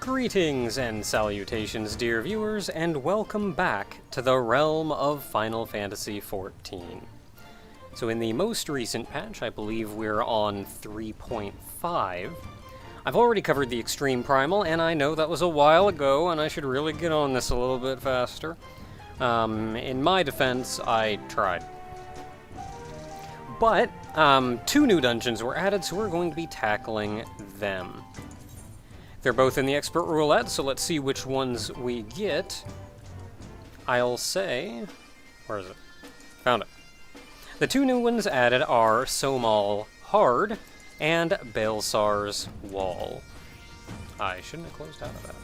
Greetings and salutations, dear viewers, and welcome back to the realm of Final Fantasy XIV. So in the most recent patch, I believe we're on 3.5, I've already covered the Extreme Primal, and I know that was a while ago, and I should really get on this a little bit faster. In my defense, I tried. But, 2 new dungeons were added, so we're going to be tackling them. They're both in the Expert Roulette, so let's see which ones we get. I'll say... where is it? Found it. The 2 new ones added are Sohm Hard and Baelsar's Wall. I shouldn't have closed out of that.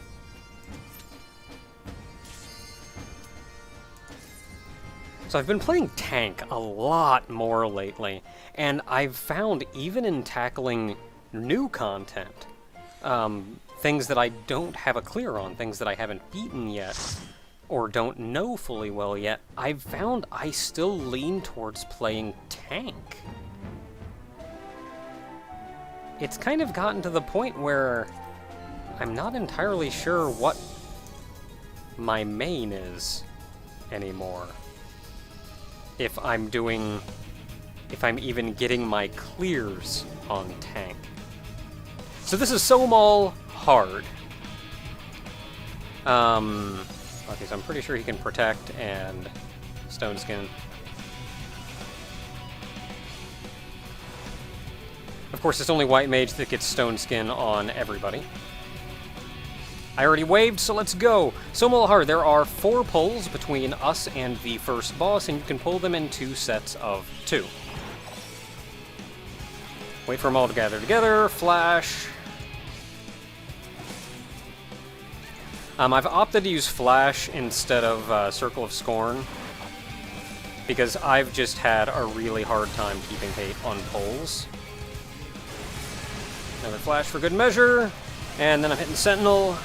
So I've been playing tank a lot more lately, and I've found even in tackling new content, things that I don't have a clear on, things that I haven't beaten yet, or don't know fully well yet, I've found I still lean towards playing tank. It's kind of gotten to the point where I'm not entirely sure what my main is anymore. If I'm even getting my clears on tank. So this is Sohm Hard. Okay, so I'm pretty sure he can protect and stone skin. Of course, it's only White Mage that gets stone skin on everybody. I already waved, so let's go! Sohm Hard, there are 4 pulls between us and the first boss, and you can pull them in 2 sets of 2. Wait for them all to gather together, flash. I've opted to use Flash instead of Circle of Scorn, because I've just had a really hard time keeping hate on pulls. Another Flash for good measure, and then I'm hitting Sentinel.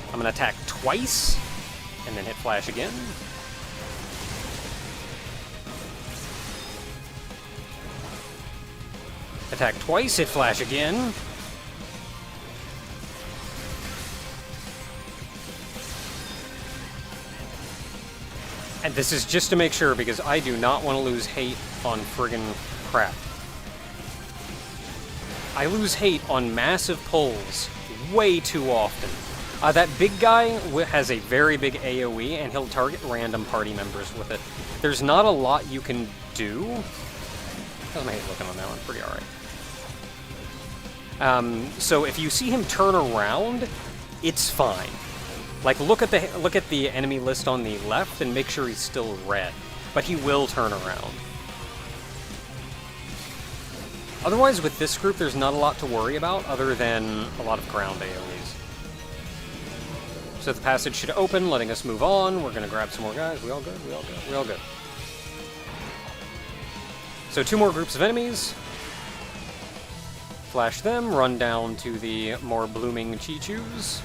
I'm going to attack twice, and then hit Flash again. Attack twice, hit Flash again. And this is just to make sure, because I do not want to lose hate on friggin' crap. I lose hate on massive pulls way too often. That big guy has a very big AoE, and he'll target random party members with it. There's not a lot you can do. How's my hate looking on that one? Pretty alright. So if you see him turn around, it's fine. Like, look at the enemy list on the left and make sure he's still red. But he will turn around. Otherwise, with this group, there's not a lot to worry about other than a lot of ground AoEs. So the passage should open, letting us move on. We're gonna grab some more guys. We all good? We all good? We all good. So 2 more groups of enemies. Flash them, run down to the more blooming Chi-Chus.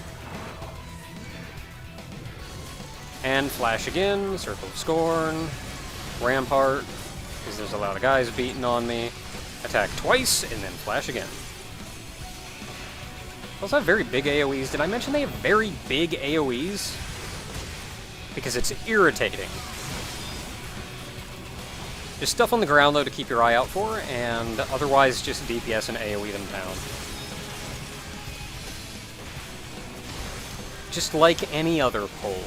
And flash again, Circle of Scorn, Rampart, because there's a lot of guys beating on me. Attack twice, and then flash again. They also have very big AoEs. Did I mention they have very big AoEs? Because it's irritating. Just stuff on the ground, though, to keep your eye out for, and otherwise just DPS and AoE them down. Just like any other pull.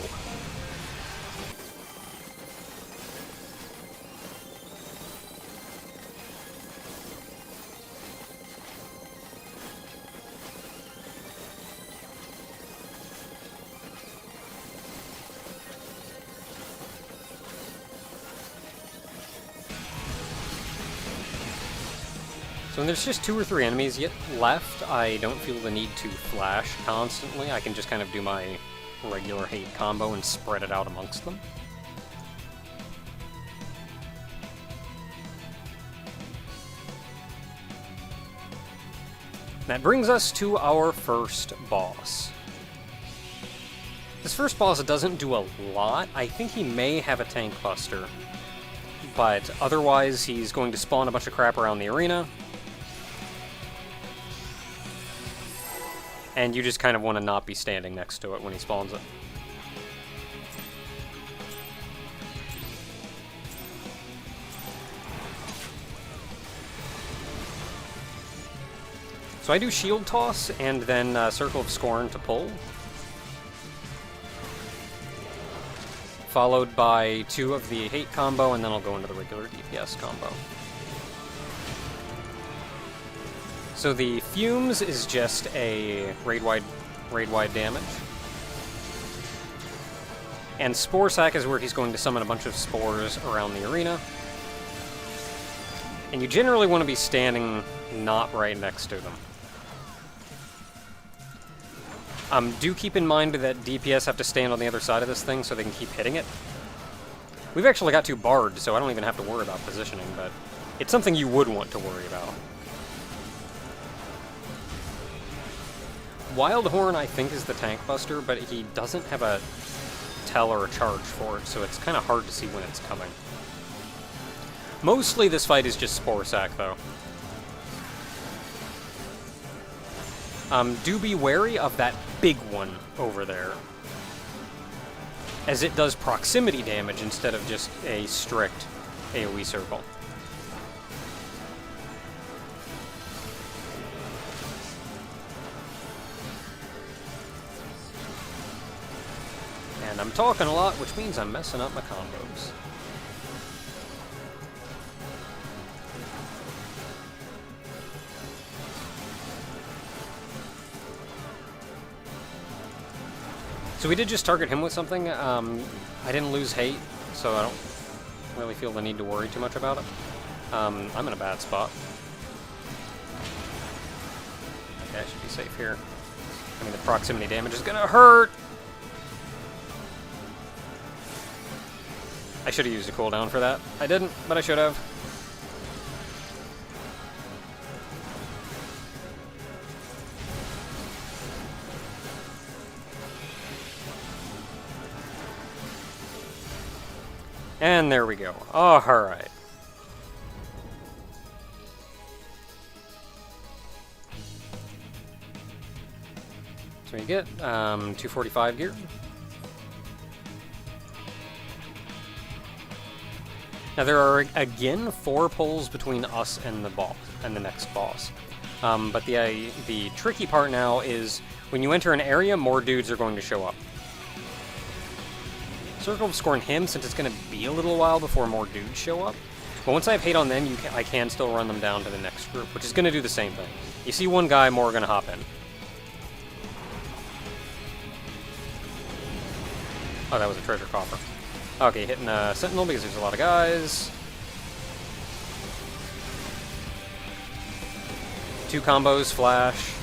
So when there's just 2 or 3 enemies yet left, I don't feel the need to flash constantly. I can just kind of do my regular hate combo and spread it out amongst them. That brings us to our first boss. This first boss doesn't do a lot. I think he may have a tank buster, but otherwise he's going to spawn a bunch of crap around the arena. And you just kind of want to not be standing next to it when he spawns it. So I do Shield Toss, and then Circle of Scorn to pull. Followed by 2 of the Hate combo, and then I'll go into the regular DPS combo. So the Fumes is just a raid-wide damage. And Spore Sack is where he's going to summon a bunch of spores around the arena. And you generally want to be standing not right next to them. Do keep in mind that DPS have to stand on the other side of this thing so they can keep hitting it. We've actually got 2 barred, so I don't even have to worry about positioning, but it's something you would want to worry about. Wildhorn, I think, is the tank buster, but he doesn't have a tell or a charge for it, so it's kind of hard to see when it's coming. Mostly this fight is just Spore Sack, though. Do be wary of that big one over there, as it does proximity damage instead of just a strict AoE circle. And I'm talking a lot, which means I'm messing up my combos. So we did just target him with something. I didn't lose hate, so I don't really feel the need to worry too much about it. I'm in a bad spot. Okay, I should be safe here. I mean, the proximity damage is gonna hurt! I should have used a cooldown for that. I didn't, but I should have. And there we go. Oh, alright. So we get 245 gear. Now there are, again, 4 pulls between us and the boss, and the next boss. But the tricky part now is when you enter an area, more dudes are going to show up. Circle of Scorn him, since it's going to be a little while before more dudes show up. But once I have hate on them, I can still run them down to the next group, which is going to do the same thing. You see one guy, more are going to hop in. Oh, that was a treasure coffer. Okay, hitting a Sentinel because there's a lot of guys. 2 combos, flash.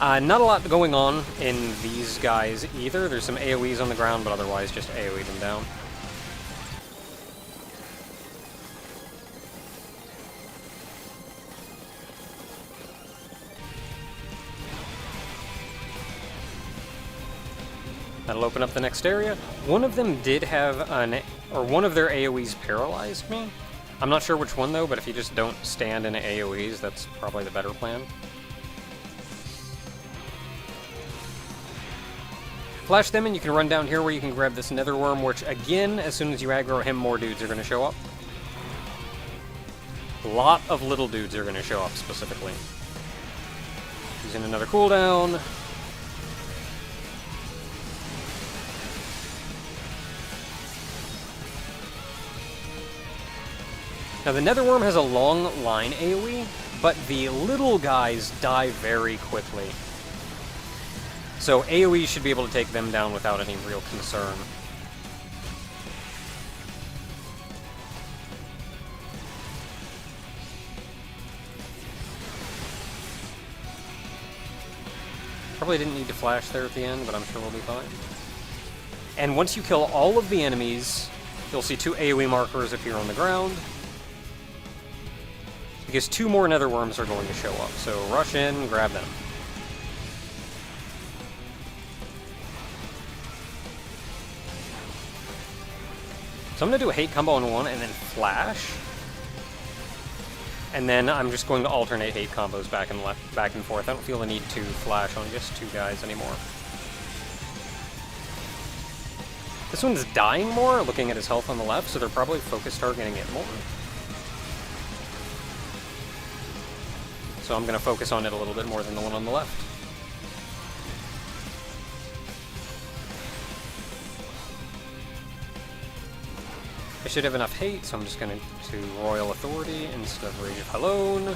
Not a lot going on in these guys either. There's some AoEs on the ground, but otherwise just AoE them down. That'll open up the next area. One of them did have one of their AoEs paralyzed me. I'm not sure which one though, but if you just don't stand in AoEs, that's probably the better plan. Flash them, and you can run down here where you can grab this nether worm, which, again, as soon as you aggro him, more dudes are going to show up. A lot of little dudes are going to show up, specifically. Using another cooldown. Now, the nether worm has a long line AoE, but the little guys die very quickly. So AoE should be able to take them down without any real concern. Probably didn't need to flash there at the end, but I'm sure we'll be fine. And once you kill all of the enemies, you'll see 2 AoE markers appear on the ground. Because 2 more nether worms are going to show up, so rush in, grab them. So I'm going to do a hate combo on one and then flash. And then I'm just going to alternate hate combos back and forth. I don't feel the need to flash on just 2 guys anymore. This one's dying more, looking at his health on the left, so they're probably focus targeting it more. So I'm going to focus on it a little bit more than the one on the left. I should have enough hate, so I'm just going to Royal Authority instead of Rage of Halone.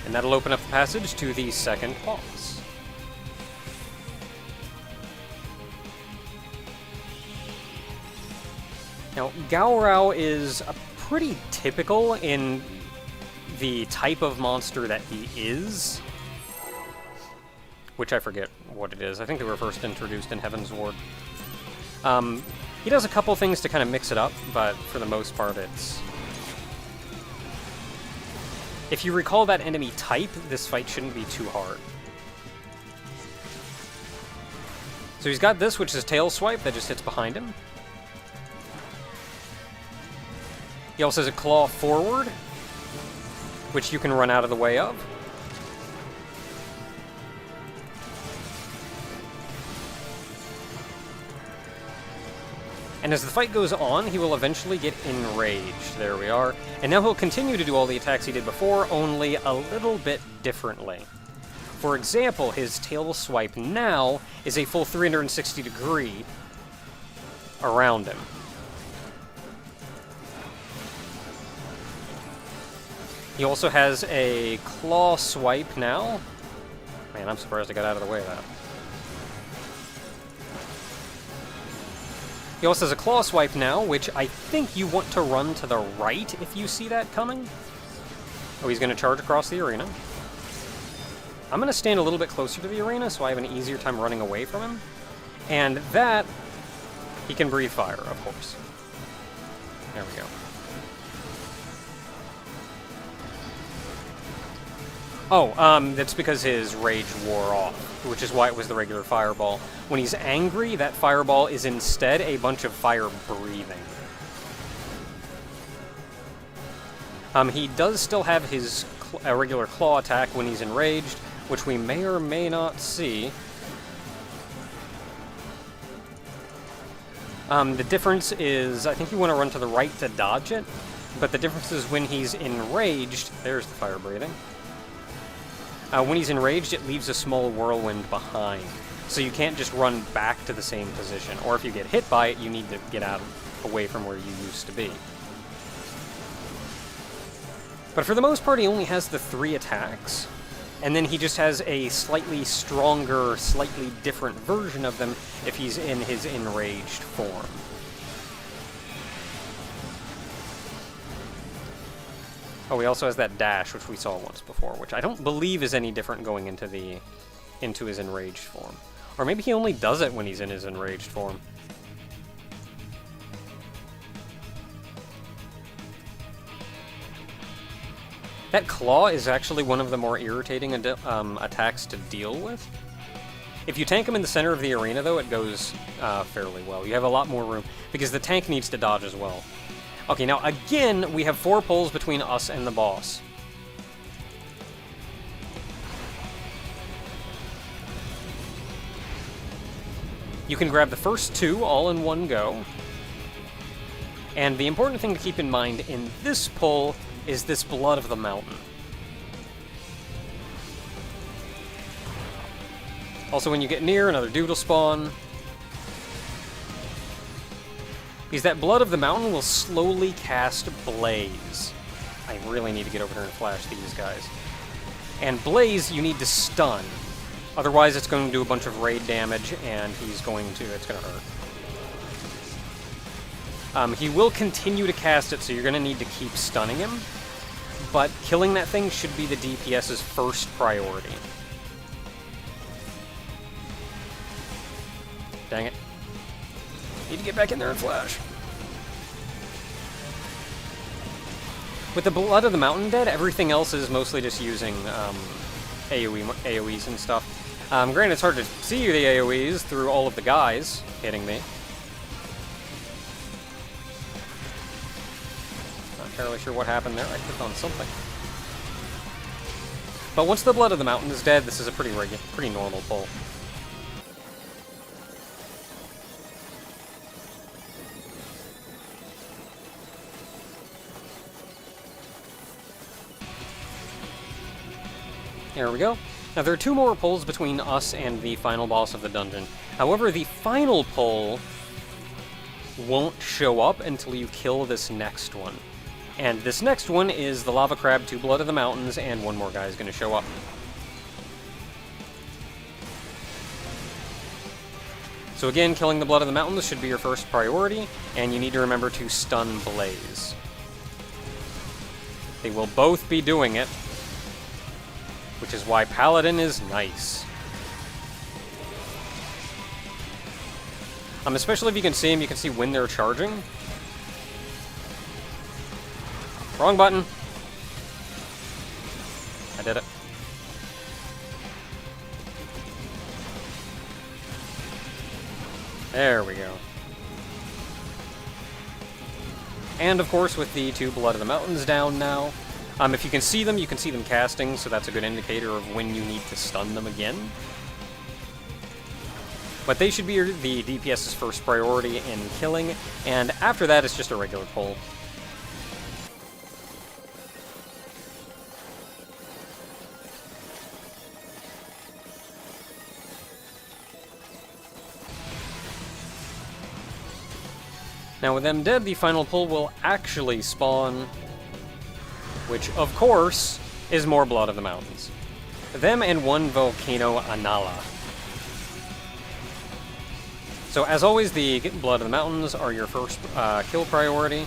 And that'll open up the passage to the second boss. Now, Gaorao is pretty typical in the type of monster that he is. Which I forget what it is. I think they were first introduced in Heaven's Ward. He does a couple things to kind of mix it up, but for the most part it's... If you recall that enemy type, this fight shouldn't be too hard. So he's got this, which is Tail Swipe, that just hits behind him. He also has a Claw Forward, which you can run out of the way of. And as the fight goes on, he will eventually get enraged. There we are. And now he'll continue to do all the attacks he did before, only a little bit differently. For example, his Tail Swipe now is a full 360 degree around him. He also has a Claw Swipe now. Man, I'm surprised I got out of the way of that. He also has a Claw Swipe now, which I think you want to run to the right if you see that coming. Oh, he's going to charge across the arena. I'm going to stand a little bit closer to the arena so I have an easier time running away from him. And that, he can breathe fire, of course. There we go. Oh, that's because his rage wore off, which is why it was the regular fireball. When he's angry, that fireball is instead a bunch of fire breathing. He does still have his regular claw attack when he's enraged, which we may or may not see. The difference is, I think you want to run to the right to dodge it, but the difference is when he's enraged, there's the fire breathing. When he's enraged, it leaves a small whirlwind behind. So you can't just run back to the same position. Or if you get hit by it, you need to get out away from where you used to be. But for the most part, he only has the 3 attacks. And then he just has a slightly stronger, slightly different version of them if he's in his enraged form. Oh, he also has that dash, which we saw once before, which I don't believe is any different going into his enraged form. Or maybe he only does it when he's in his enraged form. That claw is actually one of the more irritating attacks to deal with. If you tank him in the center of the arena, though, it goes fairly well. You have a lot more room, because the tank needs to dodge as well. Okay, now again, we have 4 pulls between us and the boss. You can grab the first 2 all in one go. And the important thing to keep in mind in this pull is this Blood of the Mountain. Also, when you get near, another dude will spawn. Because that Blood of the Mountain will slowly cast Blaze. I really need to get over here and flash these guys. And Blaze, you need to stun. Otherwise, it's going to do a bunch of raid damage, and it's going to hurt. He will continue to cast it, so you're going to need to keep stunning him. But killing that thing should be the DPS's first priority. Dang it. Need to get back in there and flash. With the Blood of the Mountain dead, everything else is mostly just using AoEs and stuff. Granted, it's hard to see the AoEs through all of the guys hitting me. entirely sure what happened there. I clicked on something. But once the Blood of the Mountain is dead, this is a pretty normal pull. There we go. Now, there are 2 more pulls between us and the final boss of the dungeon. However, the final pull won't show up until you kill this next one. And this next one is the Lava Crab, 2 Blood of the Mountains, and 1 more guy is going to show up. So again, killing the Blood of the Mountains should be your first priority, and you need to remember to stun Blaze. They will both be doing it, which is why Paladin is nice. Especially if you can see them, you can see when they're charging. Wrong button. I did it. There we go. And of course, with the 2 Blood of the Mountains down now, if you can see them casting, so that's a good indicator of when you need to stun them again. But they should be the DPS's first priority in killing, and after that it's just a regular pull. Now with them dead, the final pull will actually spawn, which of course is more Blood of the Mountains. Them and 1 Volcano Anala. So as always, the Blood of the Mountains are your first kill priority.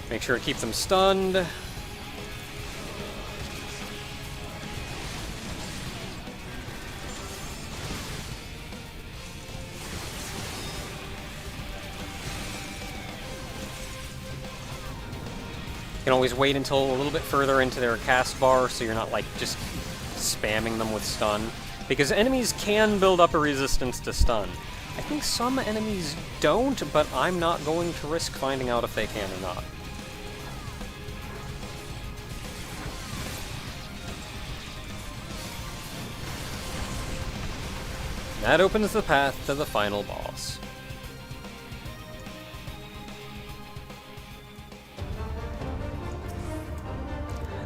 Make sure to keep them stunned. You can always wait until a little bit further into their cast bar so you're not like just spamming them with stun. Because enemies can build up a resistance to stun. I think some enemies don't, but I'm not going to risk finding out if they can or not. That opens the path to the final boss.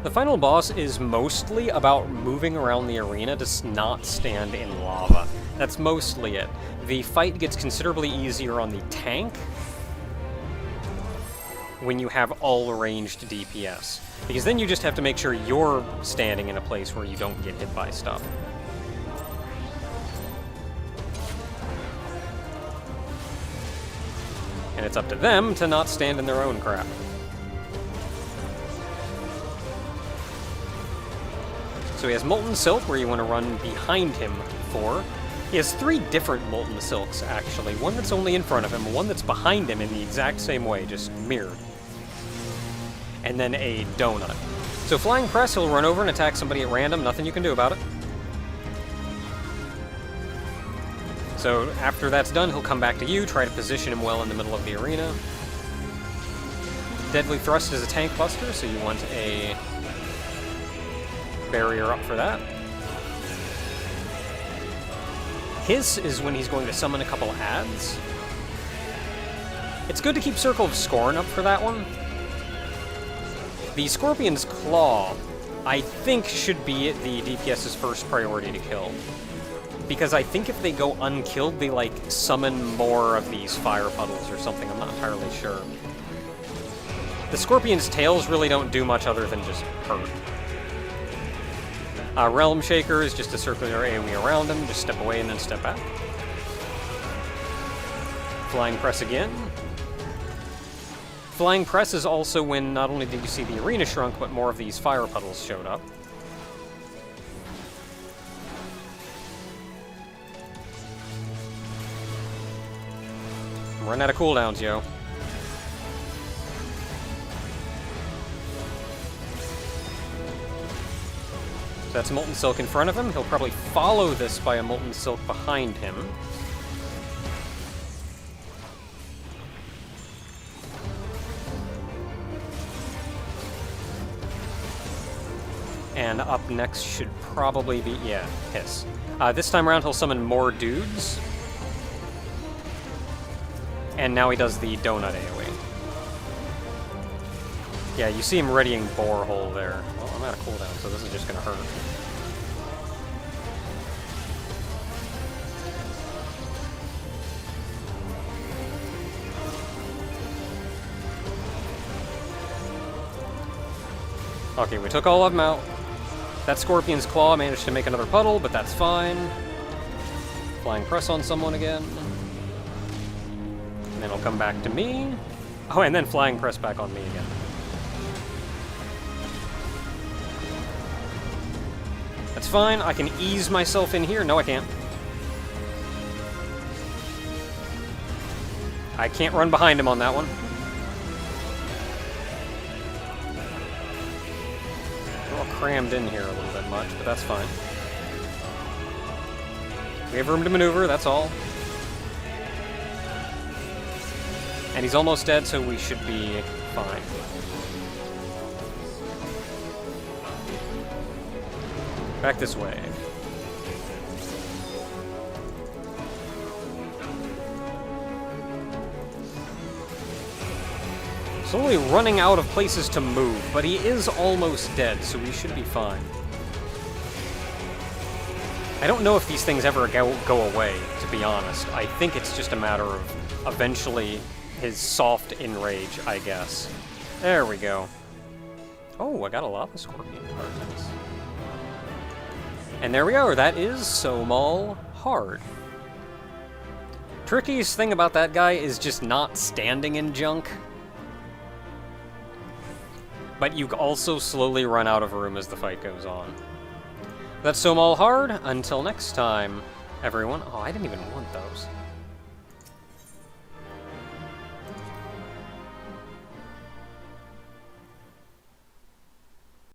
The final boss is mostly about moving around the arena to not stand in lava. That's mostly it. The fight gets considerably easier on the tank when you have all ranged DPS, because then you just have to make sure you're standing in a place where you don't get hit by stuff. And it's up to them to not stand in their own crap. So he has Molten Silk, where you want to run behind him for. He has 3 different Molten Silks, actually. One that's only in front of him, one that's behind him in the exact same way, just mirrored. And then a donut. So Flying Press, he'll run over and attack somebody at random, nothing you can do about it. So after that's done, he'll come back to you, try to position him well in the middle of the arena. Deadly Thrust is a tank buster, so you want a barrier up for that. Hiss is when he's going to summon a couple adds. It's good to keep Circle of Scorn up for that one. The Scorpion's Claw, I think, should be the DPS's first priority to kill. Because I think if they go unkilled, they, like, summon more of these fire puddles or something. I'm not entirely sure. The Scorpion's tails really don't do much other than just hurt. Realm Shaker is just a circular AoE around him. Just step away and then step back. Flying Press again. Flying Press is also when not only did you see the arena shrunk, but more of these fire puddles showed up. I'm running out of cooldowns, yo. That's Molten Silk in front of him. He'll probably follow this by a Molten Silk behind him. And up next should probably be, yeah, Hiss. This time around he'll summon more dudes. And now he does the donut AoE. Yeah, you see him readying Borehole there. Well, I'm out of cooldown, so this is just gonna hurt. Okay, we took all of them out. That Scorpion's Claw managed to make another puddle, but that's fine. Flying Press on someone again. And then it'll come back to me. Oh, and then Flying Press back on me again. That's fine, I can ease myself in here. No, I can't. I can't run behind him on that one. Crammed in here a little bit much, but that's fine. We have room to maneuver, that's all. And he's almost dead, so we should be fine. Back this way. Slowly running out of places to move, but he is almost dead, so we should be fine. I don't know if these things ever go away, to be honest. I think it's just a matter of eventually his soft enrage, I guess. There we go. Oh, I got a Lava Scorpion card. Nice. And there we go, that is Sohm hard. Trickiest thing about that guy is just not standing in junk. But you also slowly run out of room as the fight goes on. That's Sohm hard. Until next time, everyone. Oh, I didn't even want those.